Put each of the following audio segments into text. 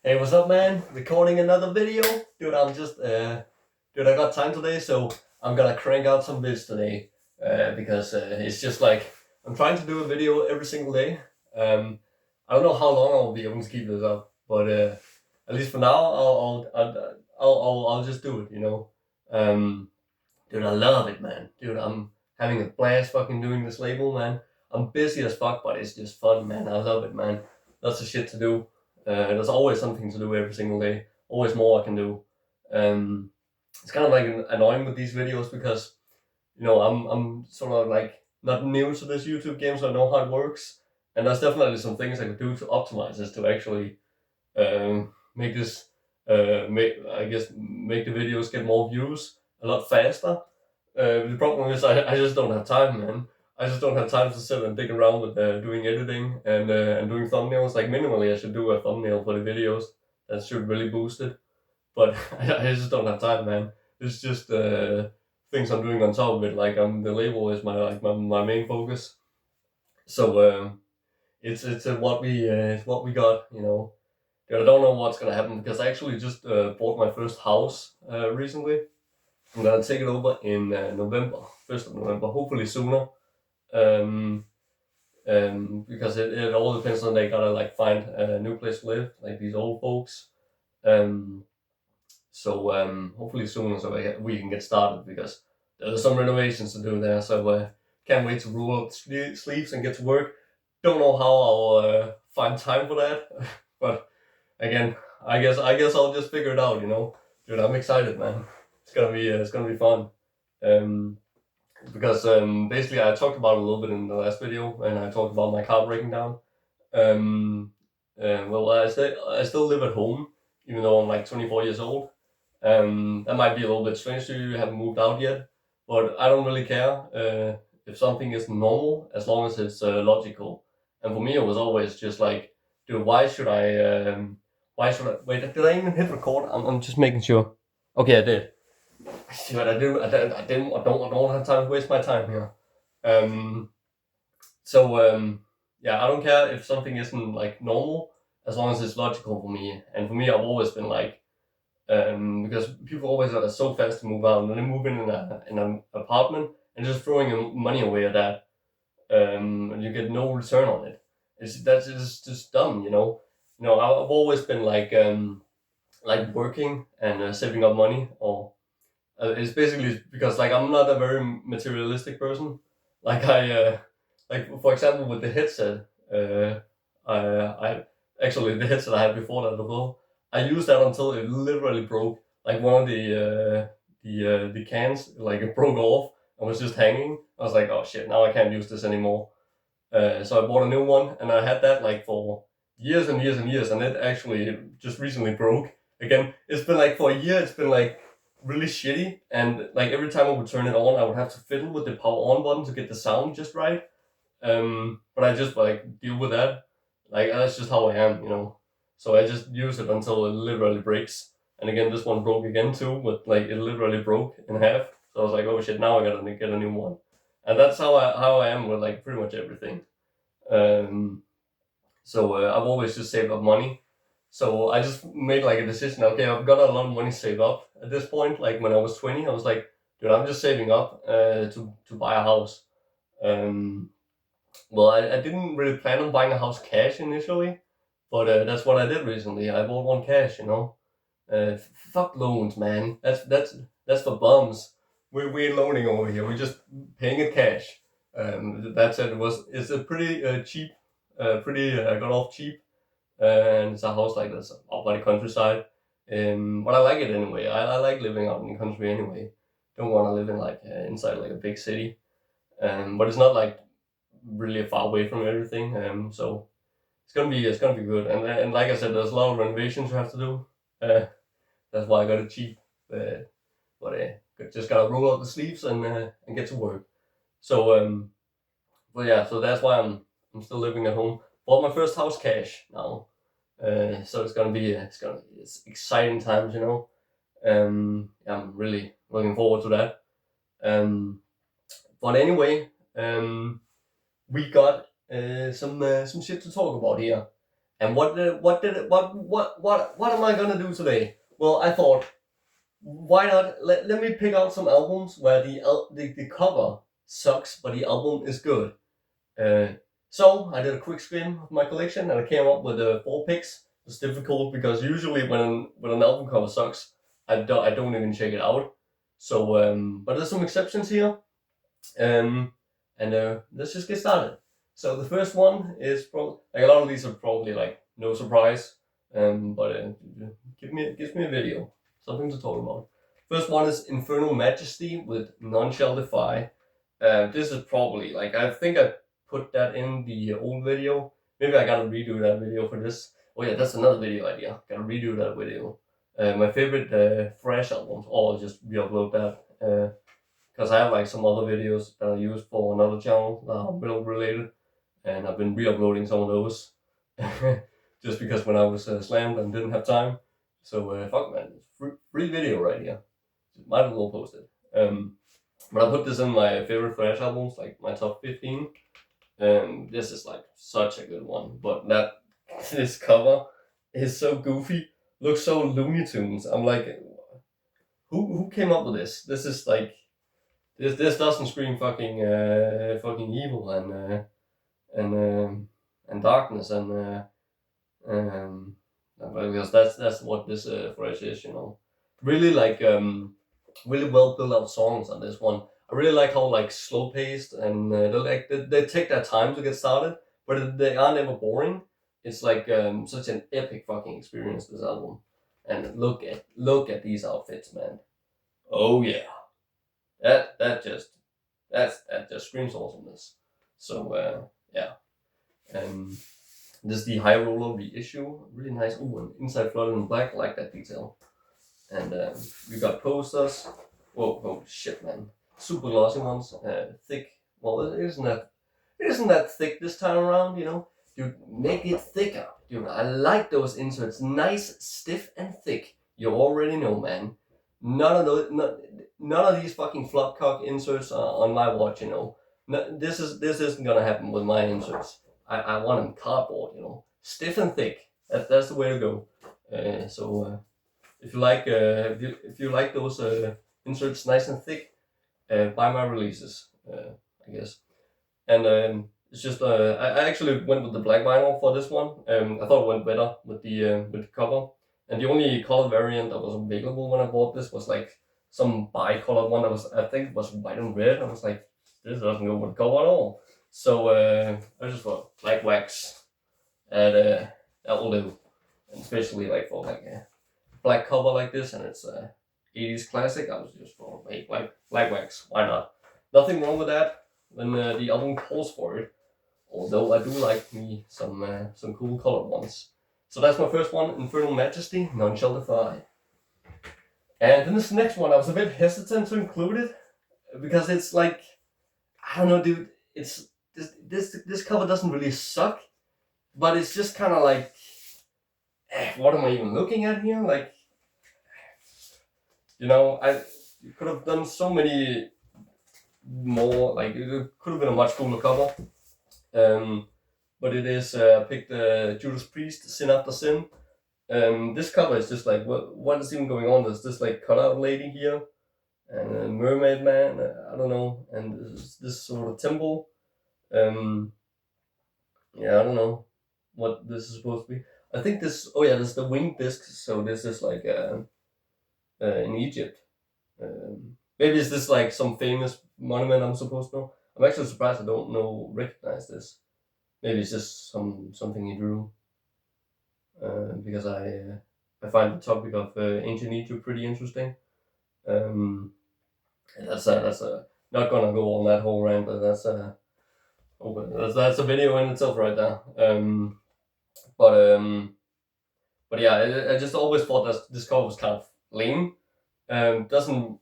Hey, what's up, man? Recording another video. Dude, I got time today, so I'm gonna crank out some vids today. Because it's just like, I'm trying to do a video every single day. I don't know how long I'll be able to keep this up, but at least for now, I'll just do it, you know? Um, Dude, I love it, man. Dude, I'm having a blast fucking doing this label, man. I'm busy as fuck, but it's just fun, man. I love it, man. Lots of shit to do. There's always something to do every single day. Always more I can do. Um, it's kind of like annoying with these videos because I'm sort of like not new to this YouTube game, so I know how it works. And there's definitely some things I could do to optimize this to actually make this make the videos get more views a lot faster. The problem is I just don't have time, man. I just don't have time to sit and dig around with doing editing and doing thumbnails. Like minimally, I should do a thumbnail for the videos. That should really boost it. But I just don't have time, man. It's just things I'm doing on top of it. Like the label is my main focus. So it's what we got, you know. Dude, I don't know what's gonna happen because I actually just bought my first house recently. I'm gonna take it over in November, 1st of November, hopefully sooner. Um, because it all depends on they gotta like find a new place to live, like these old folks. Um, so hopefully sooner so we can get started because there's some renovations to do there. So can't wait to roll up sleeves and get to work. Don't know how I'll find time for that, but again, I guess I'll just figure it out. You know, dude, I'm excited, man. It's gonna be fun. Um, because basically I talked about it a little bit in the last video, and I talked about my car breaking down. Um, well, I still live at home, even though I'm like 24 years old. That might be a little bit strange to you. You haven't moved out yet, but I don't really care if something is normal as long as it's logical. And for me, it was always just like, dude, why should I? Why should I? Wait, did I even hit record? I'm just making sure. Okay, I did. Shit, I don't have time to waste my time here. Um, so yeah, I don't care if something isn't like normal as long as it's logical for me. And for me, I've always been like, because people always are so fast to move out, and then they move in an apartment and just throwing money away at that, and you get no return on it. It's just dumb, you know. I've always been like working and saving up money, or it's basically because like I'm not a very materialistic person. Like like for example with the headset, I actually the headset I had before that as well. I used that until it literally broke. Like one of the cans like it broke off and was just hanging. I was like, oh shit, now I can't use this anymore. So I bought a new one, and I had that like for years and years and years, and it actually just recently broke again. It's been like for a year. It's been like really shitty, and like every time I would turn it on, I would have to fiddle with the power on button to get the sound just right. But I just like deal with that. Like that's just how I am, you know. So I just use it until it literally breaks. And again, this one broke again too, but like it literally broke in half. So I was like, oh shit, now I gotta get a new one. And that's how I am with like pretty much everything. Um, so I've always just saved up money. So I just made like a decision. Okay, I've got a lot of money saved up at this point. Like when I was 20, I was like, dude, I'm just saving up to buy a house. Um, well, I didn't really plan on buying a house cash initially, but that's what I did recently. I bought one cash, you know. Fuck loans, man. That's for bums. We ain't loaning over here. We're just paying it cash. That said, it's a pretty cheap, I got off cheap, and it's a house like this up by the countryside. But I like it anyway. I like living out in the country anyway. Don't want to live in like inside like a big city. But it's not like really far away from everything. So it's gonna be good. And like I said, there's a lot of renovations you have to do. Uh, that's why I got it cheap. But just gotta roll up the sleeves and get to work. So but yeah, so that's why I'm still living at home. Bought my first house cash now. So it's exciting times, you know. I'm really looking forward to that. But anyway, we got some shit to talk about here. And what am I gonna do today? Well, I thought, why not let me pick out some albums where the cover sucks but the album is good. So I did a quick skim of my collection and I came up with 4 picks. It's difficult because usually when an album cover sucks, I don't even check it out. So but there's some exceptions here. And let's just get started. So the first one is probably, like, a lot of these are probably like no surprise. But gives me a video, something to talk about. First one is Infernal Majesty with None Shall Defy. This is probably, like, I think I put that in the old video. Maybe I gotta redo that video for this. Oh yeah, that's another video idea. Gotta redo that video. My favorite Thrash albums, or I'll just re-upload that. Because I have like some other videos that I use for another channel that are metal related, and I've been re-uploading some of those just because when I was slammed and didn't have time. So fuck man, it's free video right here. Might as well post it. But I put this in my favorite Thrash albums, like my top 15. And this is like such a good one. But this cover is so goofy, looks so Looney Tunes. I'm like, who came up with this? This is like, this doesn't scream fucking evil and darkness because that's what this Thrash is, you know. Really like really well built out songs on this one. I really like how like slow paced and they take their time to get started, but they are never boring. It's like such an epic fucking experience, this album. And look at these outfits, man. Oh yeah. That just screams awesomeness. So yeah. This is the High Roller reissue, really nice. Oh, and inside flooded in black, I like that detail. And we got posters. Whoa, shit, man! Super glossy ones, thick. Well, it isn't that thick this time around, you know. Dude, make it thicker, dude. I like those inserts, nice, stiff, and thick. You already know, man. None of these fucking flopcock inserts are on my watch, you know. No, this isn't gonna happen with my inserts. I want them cardboard, you know, stiff and thick. That's the way to go. If you like those inserts nice and thick, buy my releases, I guess. And it's just I actually went with the black vinyl for this one. I thought it went better with the cover. And the only color variant that was available when I bought this was like some bi-colored one that I think was white and red. I was like, this doesn't go with the cover at all. So I just thought black wax, and that will do. And especially like for like a black cover like this, and it's 80s classic. I was just for black wax. Why not? Nothing wrong with that when the album calls for it. Although I do like me some cool colored ones. So that's my first one, Infernal Majesty, None Shall Defy. And then this next one, I was a bit hesitant to include it because it's like, I don't know, dude. It's this cover doesn't really suck, but it's just kind of like, what am I even looking at here? Like, you know, you could have done so many more. Like, it could have been a much cooler cover. But it is I picked Judas Priest, Sin After Sin. This cover is just like, what is even going on? There's this like cutout lady here, and a mermaid man, I don't know, and this sort of temple. Yeah, I don't know what this is supposed to be. I think this, oh yeah, this is the winged disc, so this is like in Egypt. Maybe is this like some famous monument I'm supposed to know? I'm actually surprised I don't recognize this. Maybe it's just something he drew. Because I find the topic of ancient Egypt pretty interesting. That's not gonna go on that whole rant, but that's a video in itself right there. But yeah, I just always thought that this cover was kind of lame. It doesn't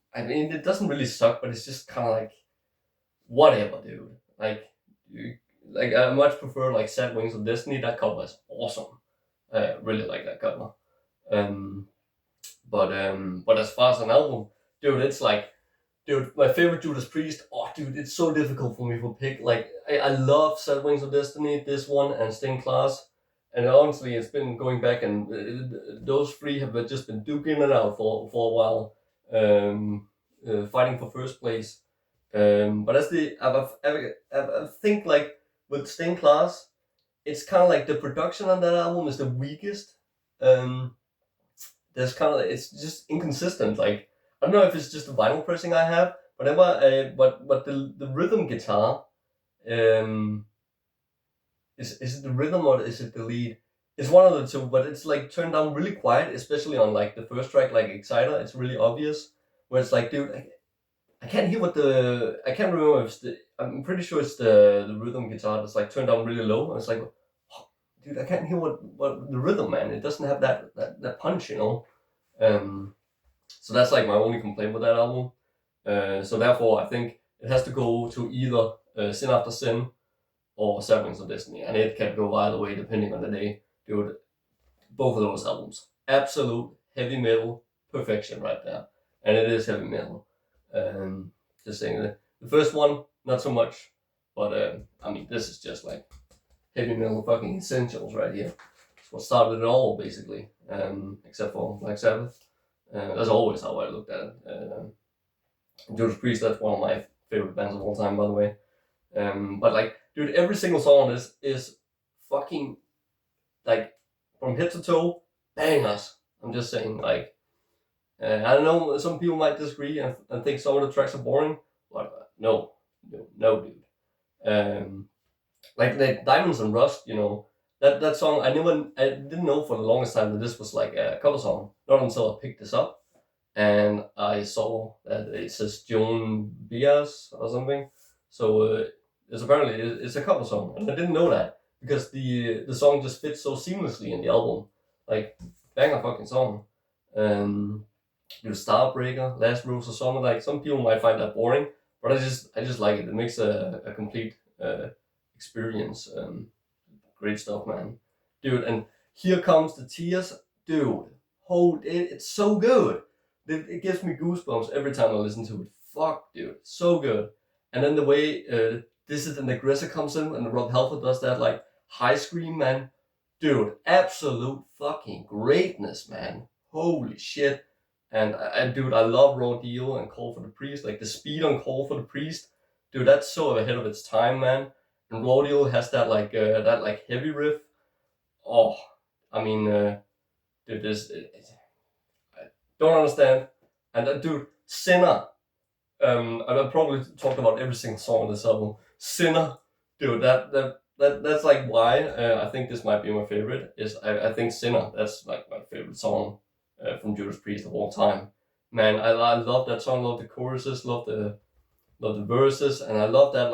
really suck, but it's just kind of like, whatever, dude. Like I much prefer like Sad Wings of Destiny. That cover is awesome. I really like that cover. But as far as an album, dude, it's like, dude, my favorite Judas Priest. Oh, dude, it's so difficult for me to pick. Like, I love Sad Wings of Destiny, this one, and Stained Class. and honestly, it's been going back, and those three have just been duking it out for a while, fighting for first place. But as I think like with Stained Class, it's kind of like the production on that album is the weakest. Um, there's kind of it's just inconsistent. Like I don't know if it's just the vinyl pressing I have, but the rhythm guitar, um, is it the rhythm or is it the lead? It's one of the two, but it's like turned down really quiet, especially on like the first track, like Exciter. It's really obvious where it's like, dude, I can't hear I can't remember if I'm pretty sure it's the rhythm guitar that's like turned down really low. And it's like, oh, dude, I can't hear what the rhythm, man. It doesn't have that punch, you know. So that's like my only complaint with that album. So therefore, I think it has to go to either Sin After Sin or Seven Wings of Destiny, and it can go either way depending on the day. Dude, both of those albums, absolute heavy metal perfection right there, and it is heavy metal. Just saying that the first one not so much, but I mean this is just like heavy metal fucking essentials right here. It's what started it all basically, except for Black Sabbath. That's always how I looked at it. Judas Priest, that's one of my favorite bands of all time, by the way. But like, dude, every single song on this is fucking like from head to toe bangers. I'm just saying, like, I don't know, some people might disagree and think some of the tracks are boring, but no, dude. Like the Diamonds and Rust, you know, that song I didn't know for the longest time that this was like a cover song. Not until I picked this up and I saw that it says Joan Bias or something. So it's apparently it's a cover song, and I didn't know that because the song just fits so seamlessly in the album, like banger fucking song. The Starbreaker, Last Rose or something, like some people might find that boring, but I just like it. It makes a complete experience. Great stuff, man, dude. And Here Comes the Tears, dude. Hold it, it's so good. It gives me goosebumps every time I listen to it. Fuck, dude, so good. And then the way This Is an Aggressor comes in and Rob Halford does that like high scream, man. Dude, absolute fucking greatness, man. Holy shit. And dude, I love Raw Deal and Call for the Priest. Like the speed on Call for the Priest, dude, that's so ahead of its time, man. And Raw Deal has that like heavy riff. Oh, I mean, dude, I don't understand. And dude, Sinner. I've probably talked about every single song on this album. Sinner, dude, that's like why I think this might be my favorite. I think Sinner. That's like my favorite song from Judas Priest of all time. Man, I love that song. Love the choruses. Love the verses, and I love that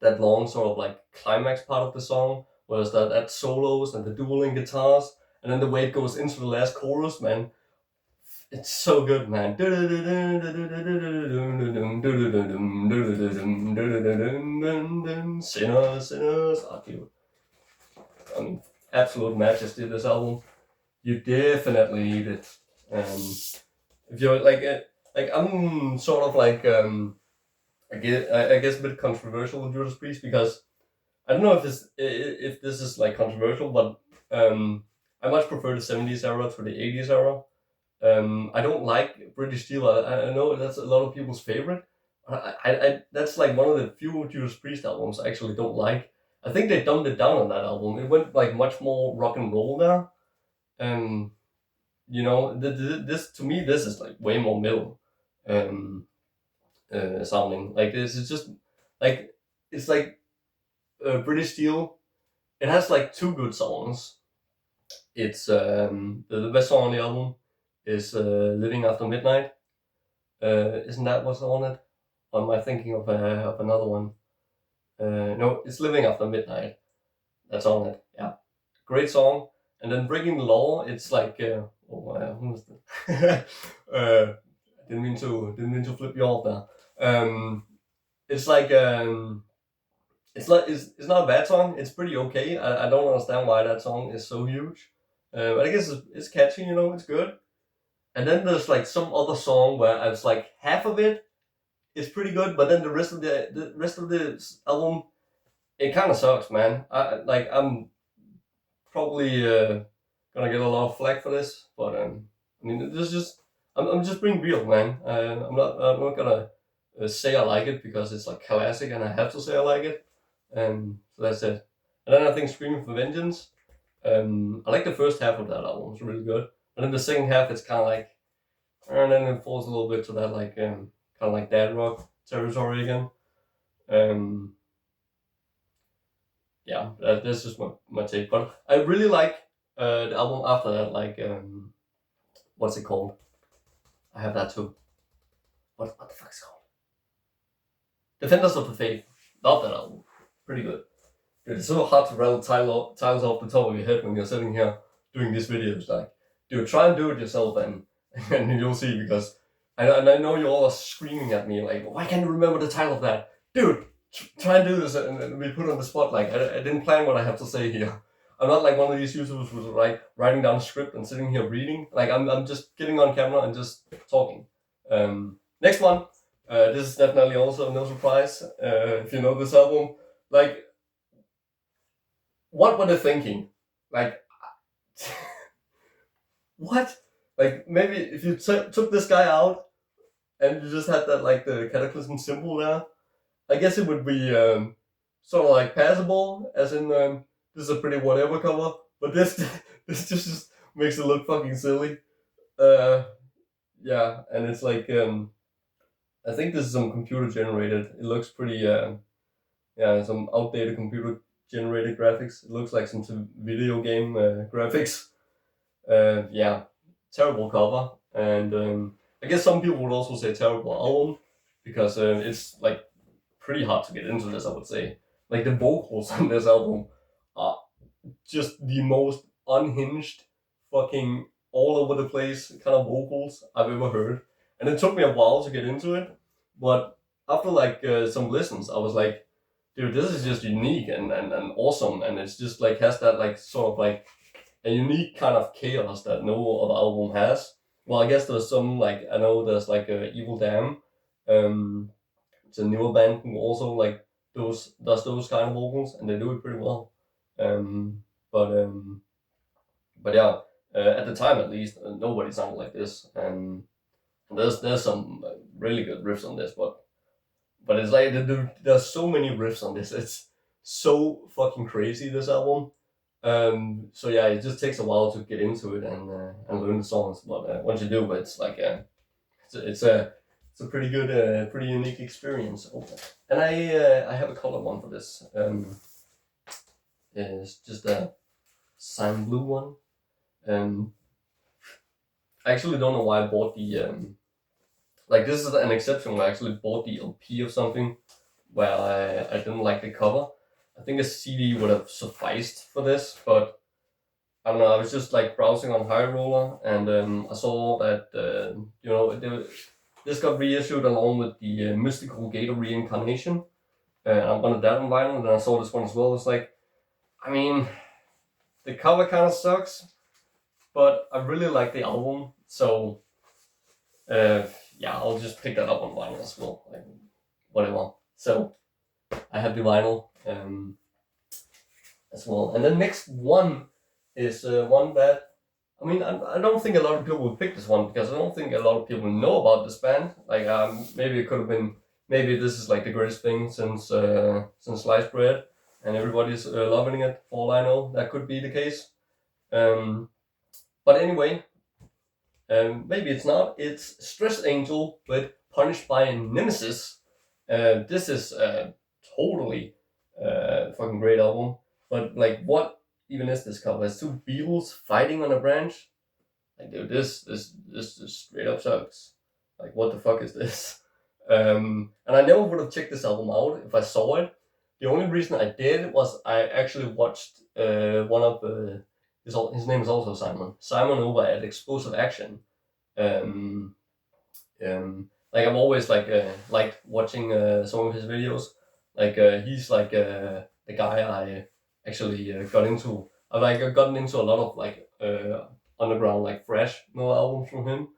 that long sort of like climax part of the song, where it's that solos and the dueling guitars, and then the way it goes into the last chorus, man. It's so good, man. Sinners, sinners. Oh, dude. I mean, absolute majesty, this album. You definitely need it. If you're like I'm sort of like I guess a bit controversial with Judas Priest because I don't know if this is like controversial, but I much prefer the 70s era to the 80s era. I don't like British Steel. I know that's a lot of people's favorite. I that's like one of the few Judas Priest albums I actually don't like. I think they dumbed it down on that album. It went like much more rock and roll there. Um, you know, this to me this is like way more metal. Um, sounding like this is just like it's like British Steel. It has like two good songs. It's the best song on the album is Living After Midnight. Isn't that what's on it? Or am I thinking of another one? No, it's Living After Midnight. That's on it. Yeah, great song. And then Breaking the Law. It's like who was that? Didn't mean to flip you off there. It's like it's not a bad song. It's pretty okay. I don't understand why that song is so huge. But I guess it's catchy. You know, it's good. And then there's like some other song where it's like half of it is pretty good, but then the rest of the album, it kind of sucks, man. I'm probably gonna get a lot of flack for this, but I mean, this is just I'm just being real, man. I'm not gonna say I like it because it's like classic and I have to say I like it. So that's it. And then I think Screaming for Vengeance. I like the first half of that album; it's really good. And then the second half, it's kind of like, and then it falls a little bit to that like kind of like dad rock territory again. Um, yeah, that's just my take. But I really like the album after that, like what's it called? I have that too. What the fuck's it called? Defenders of the Faith. Love that album. Pretty good. Dude, it's so hard to rattle titles off the top of your head when you're sitting here doing these videos. Like, dude, try and do it yourself and and you'll see, because I know you all are screaming at me like, why can't you remember the title of that? Dude, try and do this and we put on the spot. Like, I didn't plan what I have to say here. I'm not like one of these YouTubers who's like writing down a script and sitting here reading. Like, I'm just getting on camera and just talking. Next one. This is definitely also no surprise if you know this album. Like, what were they thinking? Like, what? Like, maybe if you took this guy out and you just had that, like, the Kataklysm symbol there, I guess it would be sort of like passable, as in this is a pretty whatever cover, but this this just makes it look fucking silly. Yeah, and it's like I think this is some computer generated. It looks pretty yeah, some outdated computer generated graphics. It looks like some video game graphics. Yeah, terrible cover, and I guess some people would also say terrible album, because it's like pretty hard to get into this, I would say. Like, the vocals on this album are just the most unhinged, fucking all over the place kind of vocals I've ever heard. And it took me a while to get into it, but after like some listens, I was like, dude, this is just unique and awesome, and it's just like has that like sort of like a unique kind of chaos that no other album has. Well, I guess there's some, like, I know there's like Evil Dam. It's a newer band who also like does those kind of vocals, and they do it pretty well. Um, but um, but yeah, at the time at least, nobody sounded like this. And there's some really good riffs on this, but it's like there's so many riffs on this. It's so fucking crazy, this album. So yeah, it just takes a while to get into it and learn the songs. But once you do, it's like it's a pretty good, pretty unique experience. Oh, and I have a color one for this. It's just a cyan blue one. I actually don't know why I bought the like, this is an exception where I actually bought the LP of something where I didn't like the cover. I think a CD would have sufficed for this, but I don't know. I was just like browsing on High Roller, and I saw that you know, this got reissued along with the Mystical Gate of Reincarnation. I wanted that on vinyl, and then I saw this one as well. It's like, I mean, the cover kind of sucks, but I really like the album, so yeah, I'll just pick that up on vinyl as well. Like, whatever. So I have the vinyl as well. And the next one is one that, I mean, I don't think a lot of people will pick this one, because I don't think a lot of people know about this band. Like, maybe it could have been, maybe this is like the greatest thing since sliced bread, and everybody's loving it. For all I know, that could be the case. But anyway, maybe it's not. It's Stress Angel with Punished by Nemesis. This is totally fucking great album. But like, what even is this cover? It's two beetles fighting on a branch. Like, dude, this just straight up sucks. Like, what the fuck is this? And I never would have checked this album out if I saw it. The only reason I did was I actually watched one of his name is also Simon. Simon over at Explosive Action. Like, I've always like liked watching some of his videos. Like, he's like the guy I actually got into. I've like gotten into a lot of like underground, like thrash metal albums from him,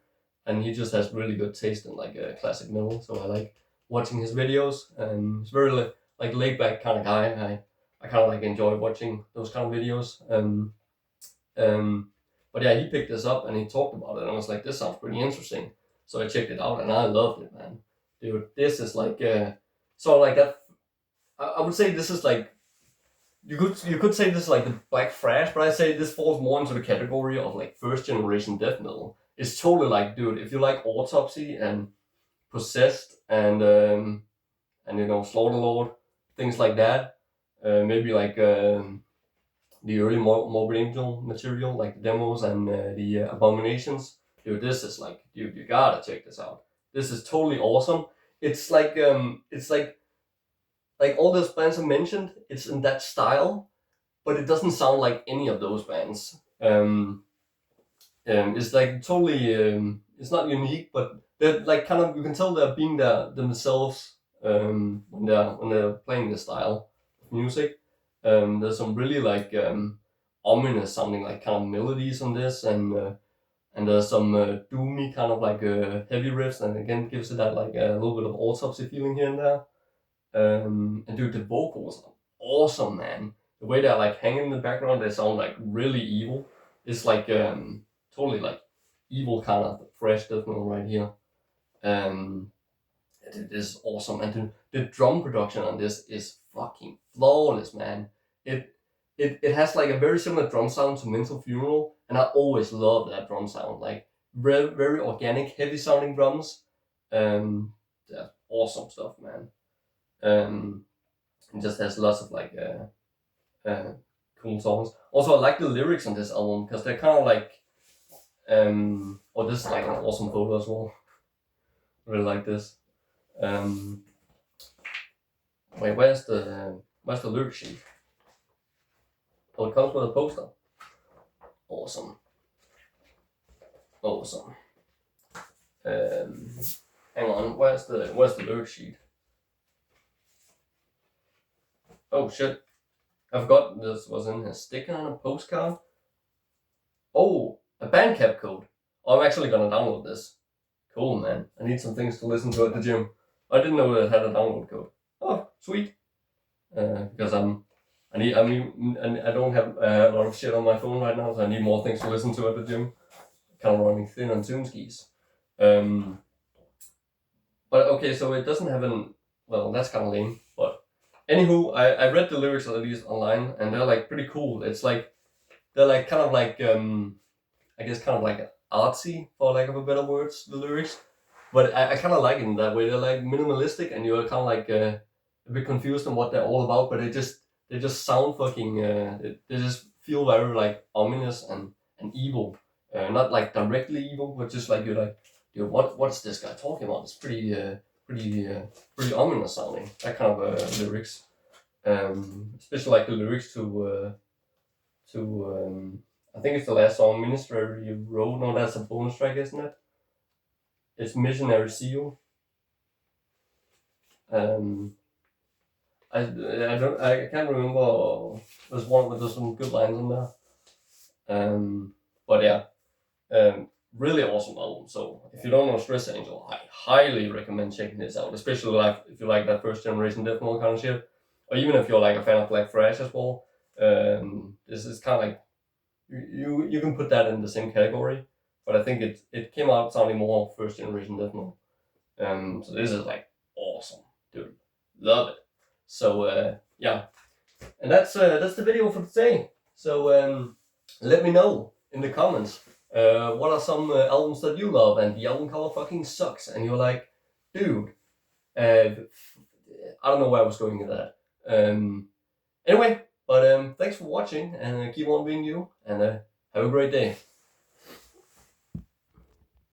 and he just has really good taste in like classic metal. So I like watching his videos, and he's very like laid back kind of guy. I kind of like enjoy watching those kind of videos. But yeah, he picked this up and he talked about it, and I was like, this sounds pretty interesting. So I checked it out and I loved it, man. Dude, this is like so like that. I would say this is like you could say this is like the Black Thrash, but I say this falls more into the category of like first generation death metal. It's totally like, dude, if you like Autopsy and Possessed and you know, Slaughterlord, things like that, maybe like the early Morbid Angel material, like the demos and the Abominations. Dude, this is like, dude, you gotta check this out. This is totally awesome. It's like all those bands I mentioned, it's in that style, but it doesn't sound like any of those bands. It's like totally, it's not unique, but they're like kind of, you can tell they're being themselves when they're playing this style of music. There's some really like ominous sounding like kind of melodies on this, and there's some doomy kind of like heavy riffs, and again gives it that like a little bit of Autopsy feeling here and there. And dude, the vocals are awesome, man. The way they're like hanging in the background, they sound like really evil. It's like totally like evil kind of fresh death metal right here. It is awesome, and the drum production on this is fucking flawless, man. It has like a very similar drum sound to Mental Funeral, and I always love that drum sound. Like very very organic, heavy sounding drums. Yeah, awesome stuff, man. It just has lots of like cool songs. Also, I like the lyrics on this album because they're kind of like oh, this is like an awesome photo as well. Really like this. Wait, where's the lyric sheet? Oh, it comes with a poster. Awesome. Hang on, where's the lyric sheet? Oh shit, I forgot this was in a sticker on a postcard. Oh, a Bandcamp code. Oh, I'm actually gonna download this. Cool, man. I need some things to listen to at the gym. I didn't know that it had a download code. Oh, sweet. Because I don't have a lot of shit on my phone right now, so I need more things to listen to at the gym. Kind of running thin on tune skis. But okay, so it doesn't have well, that's kind of lame. But anywho, I read the lyrics of these online, and they're like pretty cool. It's like they're like kind of like I guess kind of like artsy, for lack of a better words, the lyrics. But I kind of like it in that way. They're like minimalistic, and you're kind of like a bit confused on what they're all about. But they just sound fucking. They just feel very like ominous and evil. Not like directly evil, but just like you're like, dude, what's this guy talking about? It's pretty ominous sounding. That kind of lyrics. Especially like the lyrics to I think it's the last song, Ministry Road. No, that's a bonus track, isn't it? It's Missionary Seal. I can't remember. There's one with some good lines in there. But yeah, really awesome album. So if you don't know Stress Angel, I highly recommend checking this out. Especially like if you like that first generation death metal kind of shit, or even if you're like a fan of Black Thrash as well. This is kind of like you can put that in the same category, but I think it came out sounding more first generation death metal. So this is like awesome, dude, love it. So yeah, and that's the video for today. So let me know in the comments what are some albums that you love and the album cover fucking sucks, and you're like, dude, I don't know where I was going with that. Anyway. But thanks for watching, and keep on being you, and have a great day.